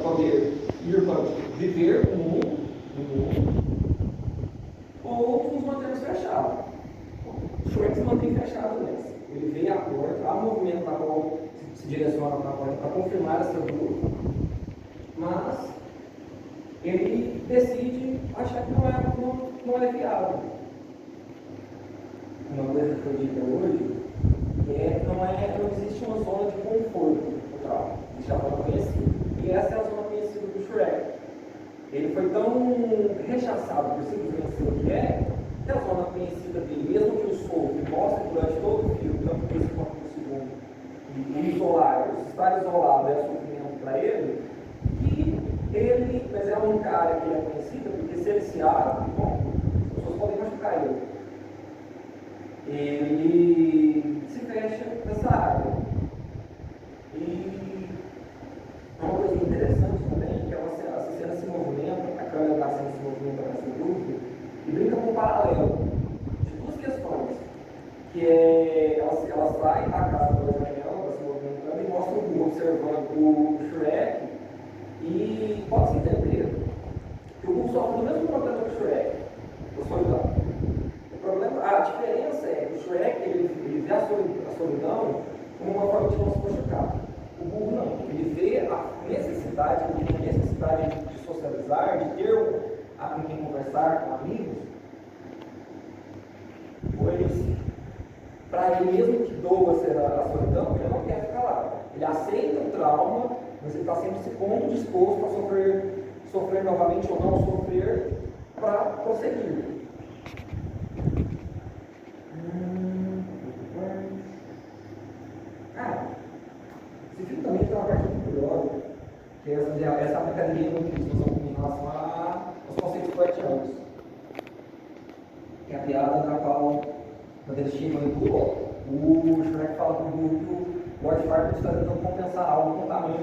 poder ir para viver no mundo, ou nos mantemos fechados. O Shrek se mantém fechado nessa. Ele vê a porta, há um movimento na qual se direciona para a porta para confirmar essa dúvida, mas ele decide achar que não é viável. Uma coisa que eu digo hoje não existe uma zona de conforto no trauma. Existe a zona conhecida. E essa é a zona conhecida do Shrek. Ele foi tão rechaçado por simplesmente ser o que é, que a zona conhecida dele, mesmo que o Soul mostre durante todo o filme, tanto por esse quanto por segundo, estar isolado é sofrimento para ele, mas é um cara que é conhecido, porque se ele se abre, bom, as pessoas podem machucar ele. Ele se fecha nessa área. E uma coisa interessante também, que essa cena se movimenta, a câmera da cena se movimenta nessa dúvida, e brinca com um paralelo de duas questões, que é, ela sai da casa da janela, se movimentando, e mostra o Boo observando o Shrek, e pode-se entender que o Boo sofre do mesmo problema que o Shrek, a solidão. A diferença é que o Shrek ele vê a solidão como uma forma de não se machucar. O Boo não, ele vê a necessidade de socializar, de ter com quem conversar, com amigos, pois para ele mesmo que doa ser a solidão, ele não quer ficar lá. Ele aceita o trauma, mas ele está sempre se pondo disposto a sofrer novamente ou não sofrer para prosseguir. Esse filme também tem uma parte muito curiosa, que é essa brincadeira muito discussão com relação aos conceitos freudianos. Que é a piada na qual, quando eles chegam em Boo, o Shrek fala para o Boo que o Lord Farquaad está tentando compensar algo com o tamanho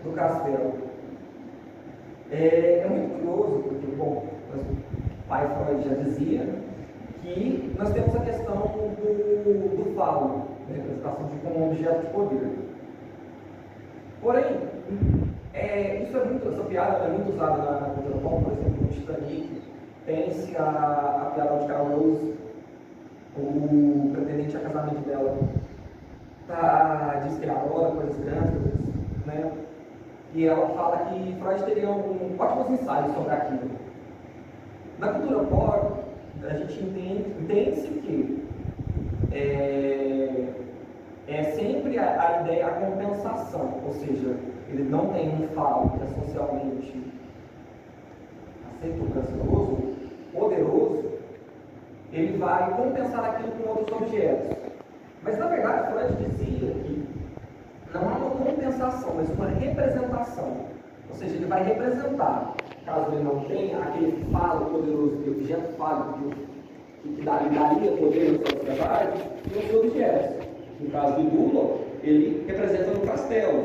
do castelo. É muito curioso, porque, bom, o pai Freud já dizia que nós temos a questão do falo, da representação de como um objeto de poder. Porém, essa piada é muito usada na cultura pop, por exemplo, no Titanic, tem-se a piada de Carl Rose, o pretendente a casamento dela, diz que ele adora coisas grandes, né? E ela fala que Freud teria ótimos ensaios sobre aquilo. Na cultura pop, a gente entende-se que é sempre a ideia, a compensação, ou seja, ele não tem um falo que é socialmente aceito, prazeroso, poderoso, ele vai compensar aquilo com outros objetos. Mas na verdade, Freud dizia que não há uma compensação, mas uma representação. Ou seja, ele vai representar, caso ele não tenha aquele falo poderoso, aquele objeto fálico que daria poder na sociedade, e os objetos. No caso do Dulo, ele representa no castelo.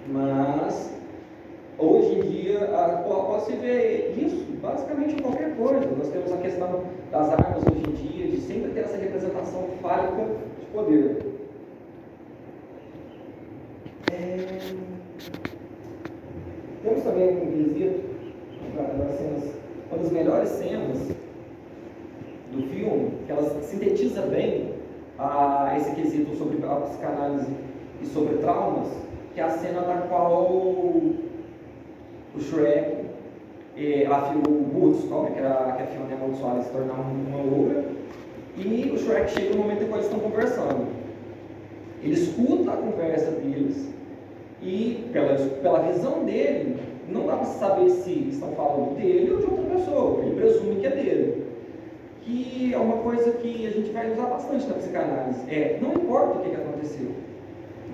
Mas, hoje em dia, pode-se ver isso basicamente em qualquer coisa. Nós temos a questão das armas hoje em dia, de sempre ter essa representação fálica de poder. Temos também um quesito, uma das melhores cenas do filme, que ela sintetiza bem esse quesito sobre a psicanálise e sobre traumas, que é a cena na qual o Shrek, o Boo descobre que a Fiona é amaldiçoada se tornar uma loura, e o Shrek chega no momento em que eles estão conversando. Ele escuta a conversa deles, e pela visão dele, não dá para saber se estão falando dele ou de outra pessoa, ele presume que é dele. Que é uma coisa que a gente vai usar bastante na psicanálise. Não importa o que aconteceu,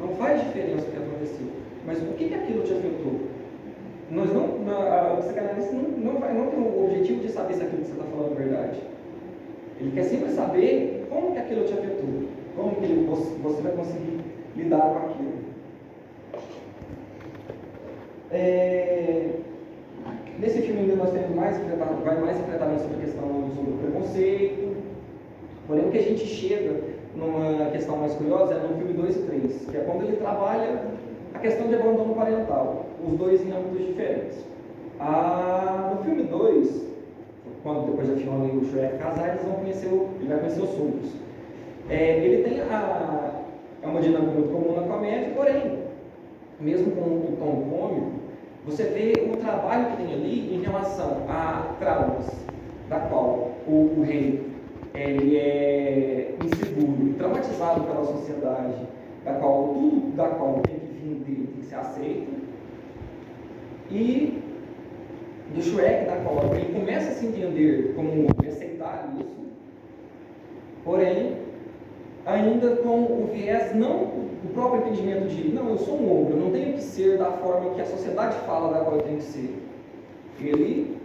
não faz diferença o que aconteceu, mas o que aquilo te afetou. A psicanálise não tem o objetivo de saber se aquilo que você está falando é verdade. Ele quer sempre saber como que aquilo te afetou, como que você vai conseguir lidar com aquilo. Nesse filme ainda nós temos mais enfrentamento sobre a questão sobre o preconceito. Porém, o que a gente chega numa questão mais curiosa é no filme 2 e 3, que é quando ele trabalha a questão de abandono parental. os dois em âmbitos diferentes. No filme 2, quando depois da Fiona e o Shrek casar, ele vai conhecer os sogros. Ele tem uma dinâmica muito comum na comédia, porém, mesmo com o tom cômico, você vê o trabalho que tem ali em relação a traumas, da qual o rei ele é inseguro, traumatizado pela sociedade, tudo da qual tem que vir dele tem que ser aceito, e do Shrek, da qual ele começa a se entender como um homem, aceitar isso, porém, ainda com o viés, não o próprio entendimento de, não, eu sou um ogro, eu não tenho que ser da forma que a sociedade fala da qual eu tenho que ser. Ele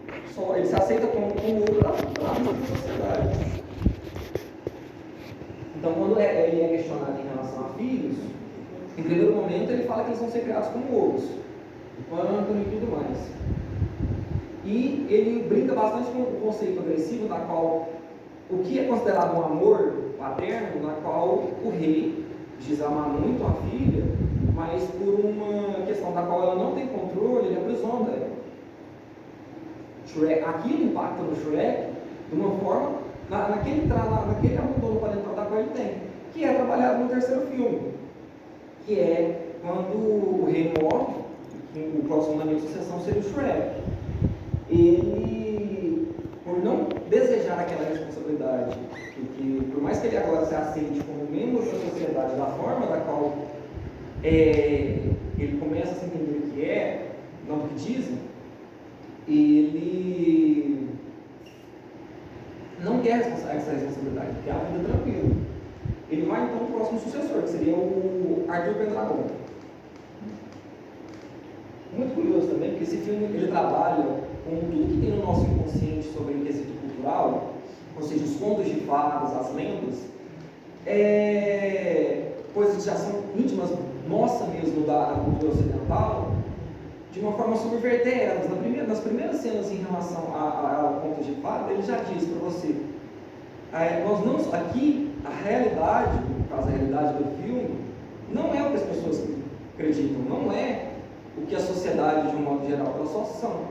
se aceita como ogro da sociedade. Então, quando ele é questionado em relação a filhos, em primeiro momento ele fala que eles vão ser criados como ogros, pântano e tudo mais. E ele brinca bastante com o conceito agressivo, da qual o que é considerado um amor paterno, na qual o rei diz amar muito a filha, mas por uma questão da qual ela não tem controle, ele aprisiona ela. Aquilo impacta no Shrek de uma forma, naquele abandono parental da qual ele tem, que é trabalhado no terceiro filme, que é quando o rei morre, o próximo da sucessão seria o Shrek. Ele, por não desejar aquela responsabilidade, porque por mais que ele agora se aceite como membro da sociedade, da forma da qual ele começa a se entender o que é, não o que dizem, ele não quer essa responsabilidade, quer a vida tranquila. Ele vai então para o próximo sucessor, que seria o Arthur Pendragon. Muito curioso também, porque esse filme ele trabalha com tudo que tem no nosso inconsciente sobre o quesito cultural, ou seja, os contos de fadas, as lendas, coisas que já são íntimas nossa mesmo da cultura ocidental, de uma forma subverter elas. Nas primeiras cenas em relação a contos de fadas, ele já diz para você, aqui a realidade, no caso a realidade do filme, não é o que as pessoas acreditam, não é o que a sociedade de um modo geral, elas só são,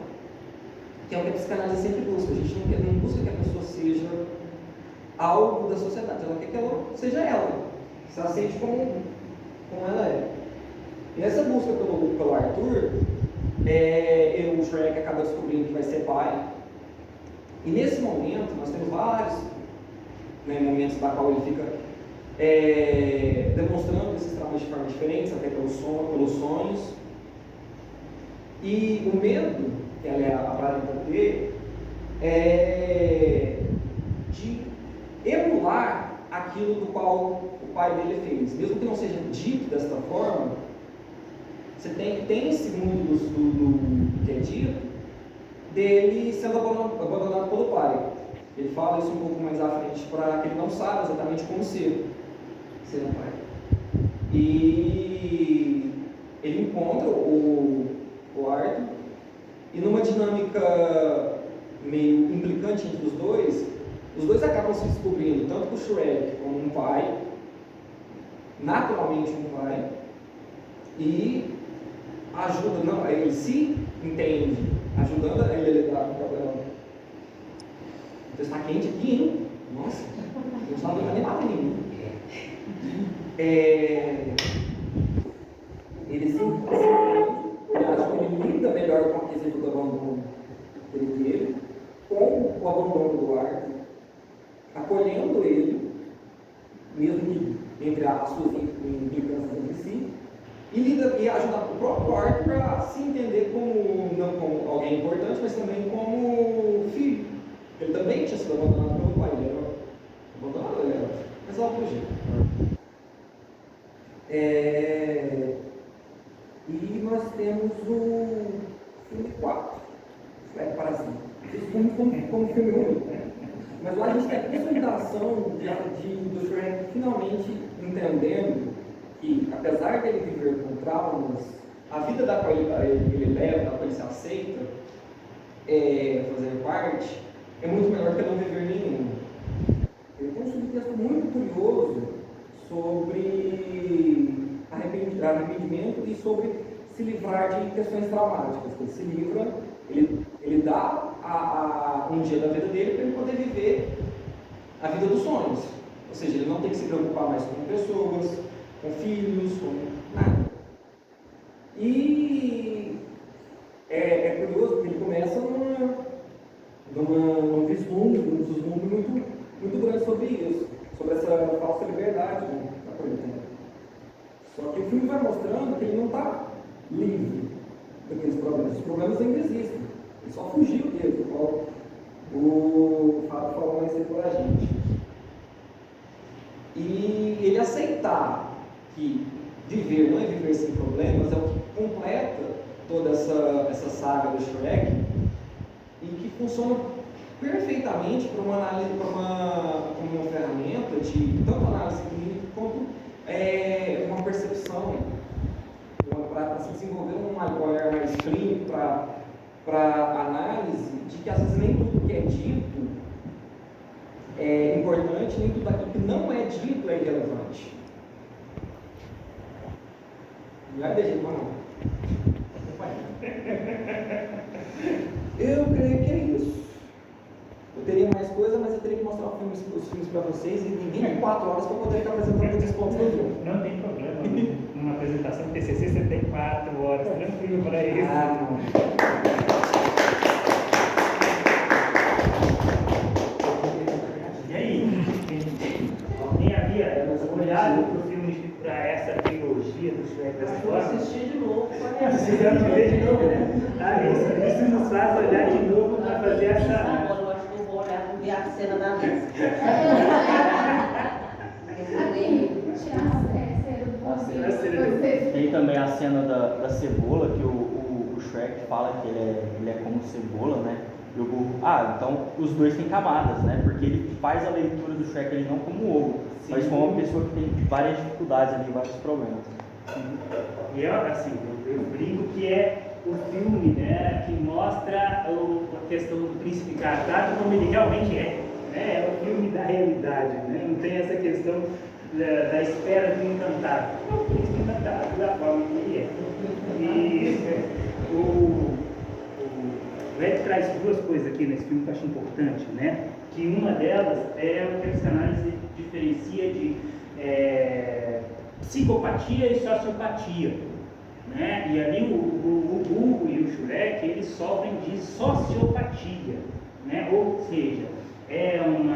que é o que a psicanálise sempre busca. A gente não busca que a pessoa seja algo da sociedade, ela quer que ela seja ela, se aceite como ela é. E nessa busca pelo Arthur, o Shrek acaba descobrindo que vai ser pai, e nesse momento nós temos vários momentos da qual ele fica demonstrando esses traumas de forma diferente, até pelos sonhos, e o medo que ela aparenta ter é de emular aquilo do qual o pai dele fez, mesmo que não seja dito desta forma. Você tem esse mundo do que é dito, dele sendo abandonado pelo pai. Ele fala isso um pouco mais à frente, para que ele não saiba exatamente como ser um pai. E ele encontra o Arthur, e numa dinâmica meio implicante entre os dois acabam se descobrindo, tanto o Shrek como um pai, naturalmente um pai, e ele se entende, ajudando ele a lidar com o problema. Então está quente aqui, hein? Nossa, não está nem batendo em mim. Ele se entende, acho que ele lida melhor com a quesito do abandono dele, com o abandono do Arthur, acolhendo ele, mesmo que entre as suas implicâncias entre si, e ajudar o próprio Arthur a se entender não como alguém importante, mas também como filho. Ele também tinha sido abandonado pelo pai, ele era abandonado, mas ela fugiu. E nós temos o filme 4, Shrek Parasita. Isso como filme único. Mas lá a gente tem a consolidação do Shrek finalmente entendendo que, apesar de ele viver com traumas, a vida da qual ele leva, da qual ele se aceita fazer parte, é muito melhor que não viver nenhum. Ele tem um subtexto muito curioso sobre arrependimento e sobre se livrar de questões traumáticas. Ele se livra, ele dá um dia da vida dele para ele poder viver a vida dos sonhos. Ou seja, ele não tem que se preocupar mais com pessoas, com filhos, com nada. E é curioso porque ele começa num vislumbre, num vislumbre muito grande sobre isso, sobre essa falsa liberdade, né, da coisa. Só que o filme vai mostrando que ele não está livre daqueles problemas. Os problemas ainda existem. Ele só fugiu deles, igual o Fábio falou mais cedo pra gente. E ele aceitar que viver não é viver sem problemas é o que completa toda essa saga do Shrek e que funciona perfeitamente para uma análise, uma ferramenta de tanto análise clínica quanto uma percepção, para se desenvolver um olhar mais clínico para análise de que às vezes nem tudo que é dito é importante, nem tudo aquilo que não é dito é irrelevante. Não é desse jeito, não. Eu creio que é isso. Eu teria mais coisa, mas eu teria que mostrar os filmes para vocês e ninguém tem 4 horas para poder ficar apresentando todos os pontos do filme. Não tem problema. Numa apresentação de TCC você tem 4 horas, tranquilo para isso. E aí? Alguém havia olhado para o filme, para essa trilogia do Shrek dessa forma? Vou assistir de novo. Precisamos ver de novo, né? Isso nos faz olhar de novo para fazer essa. Agora eu acho que eu vou olhar para ver a cena da dança. Tem também a cena da cebola, que o Shrek fala que ele é como cebola, né? E o burro, então os dois têm camadas, né? Porque ele faz a leitura do Shrek ele não como ovo, mas como uma pessoa que tem várias dificuldades ali, vários problemas. E assim, eu brinco que é o filme, né, que mostra a questão do príncipe encantado como ele realmente é. É o filme da realidade, né? Não tem essa questão da espera do encantado. É o príncipe encantado, da forma que ele é. E o Ed traz 2 coisas aqui nesse filme que eu acho importante, né? Que uma delas é o que a psicanálise diferencia de psicopatia e sociopatia, né? E ali o Hugo e o Shrek, eles sofrem de sociopatia, né? Ou seja, um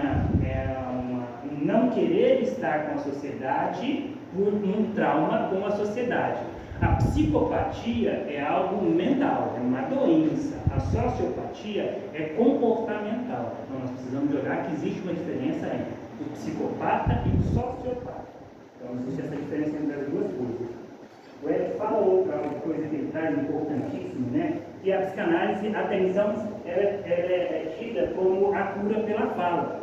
não querer estar com a sociedade por um trauma com a sociedade. A psicopatia é algo mental, é uma doença. A sociopatia é comportamental. Então nós precisamos olhar que existe uma diferença entre o psicopata e o sociopata. Então existe essa diferença entre as 2 coisas. O Ed fala outra coisa que ele traz importantíssima, né? Que a psicanálise, até então, ela é tida como a cura pela fala.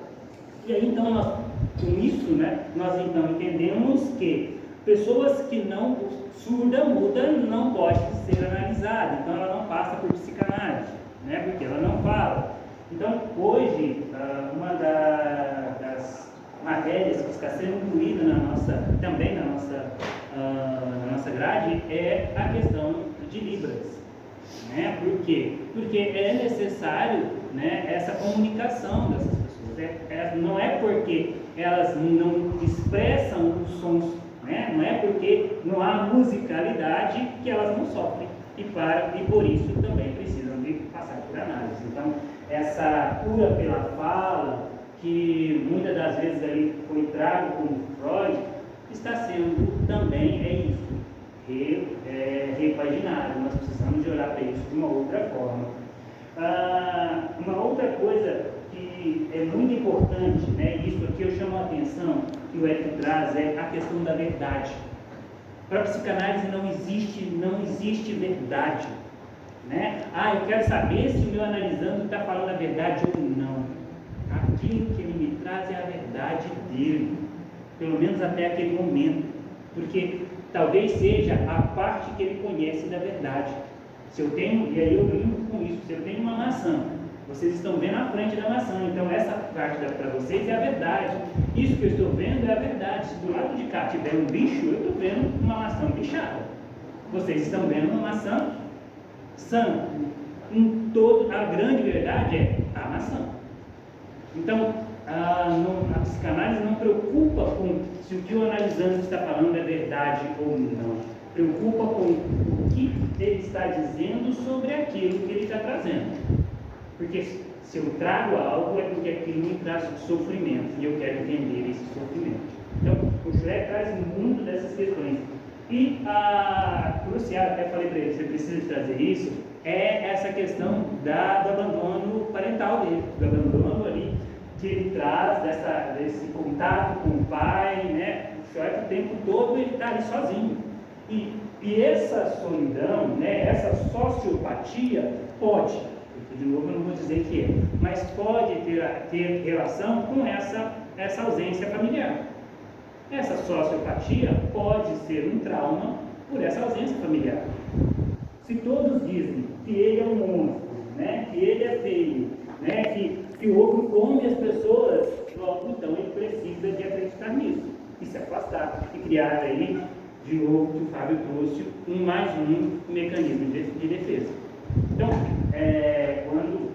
E aí então, com isso, né, nós então entendemos que pessoas que não, surda, muda, não pode ser analisada, então ela não passa por psicanálise, né, porque ela não fala. Então, hoje, uma das matérias que está sendo incluída também na nossa grade é a questão de Libras. Né? Por quê? Porque é necessário, né, essa comunicação dessas pessoas. Não é porque elas não expressam os sons, né? Não é porque não há musicalidade que elas não sofrem. E por isso também precisam de passar por análise. Então, essa cura pela fala, que muitas das vezes aí foi trago como Freud, está sendo também repaginado. Nós precisamos de olhar para isso de uma outra forma. Uma outra coisa que é muito importante, né, e isso aqui eu chamo a atenção, que o Érico traz, é a questão da verdade. Para a psicanálise não existe verdade. Né? Eu quero saber se o meu analisando está falando a verdade ou não. Aquilo que ele me traz é a verdade dele, pelo menos até aquele momento, porque talvez seja a parte que ele conhece da verdade. Se eu tenho, e aí eu brinco com isso, se eu tenho uma maçã, vocês estão vendo a frente da maçã, então essa parte para vocês é a verdade. Isso que eu estou vendo é a verdade. Se do lado de cá tiver um bicho, eu estou vendo uma maçã bichada. Vocês estão vendo uma maçã sã. A grande verdade é a maçã. Então, a psicanálise não preocupa com se o que o analisante está falando é verdade ou não. Preocupa com o que ele está dizendo sobre aquilo que ele está trazendo. Porque se eu trago algo é porque aquilo me traz sofrimento e eu quero entender esse sofrimento. Então, o Shrek traz muito dessas questões. E a crucial, até falei para ele, você precisa trazer isso, é essa questão do abandono parental dele, do abandono ali que ele traz, desse contato com o pai, né? O Shrek o tempo todo ele está ali sozinho. E essa solidão, né, essa sociopatia pode, de novo eu não vou dizer que é, mas pode ter relação com essa ausência familiar. Essa sociopatia pode ser um trauma por essa ausência familiar. Se todos dizem que ele é um monstro, né, que ele é feio, né, que o ovo come as pessoas, logo então ele precisa de acreditar nisso e se afastar e criar aí, de novo, que o Fábio trouxe, mais um mecanismo de defesa. Então, quando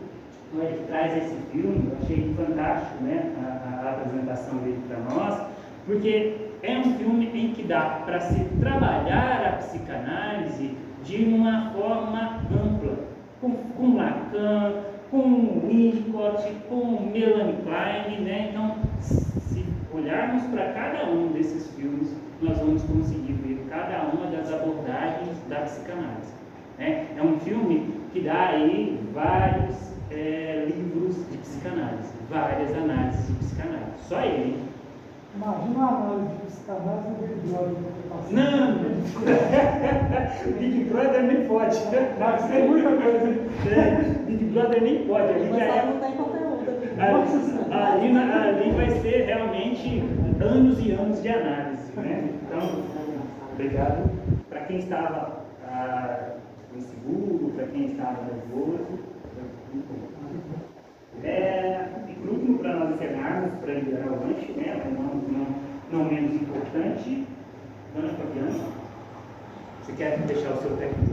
ele traz esse filme, eu achei fantástico, né, a apresentação dele para nós, porque é um filme em que dá para se trabalhar a psicanálise de uma forma ampla, com Lacan, com Winnicott, com Melanie Klein, né? Então, se olharmos para cada um desses filmes, nós vamos conseguir ver cada uma das abordagens da psicanálise. Né? É um filme que dá aí vários livros de psicanálise, várias análises de psicanálise, só ele. Imagina uma análise de psicanálise do Big Brother. Não! Big Brother nem pode. Mas tem muita coisa. Big Brother nem pode. Mas só não tem conteúdo aqui. Ali vai ser realmente anos e anos de análise. Né? Então, obrigado. Para quem estava inseguro, para quem estava nervoso. E por último, para nós encerrarmos, para liberar o lanche, né, não menos importante, Dona Fabiana, você quer deixar o seu técnico?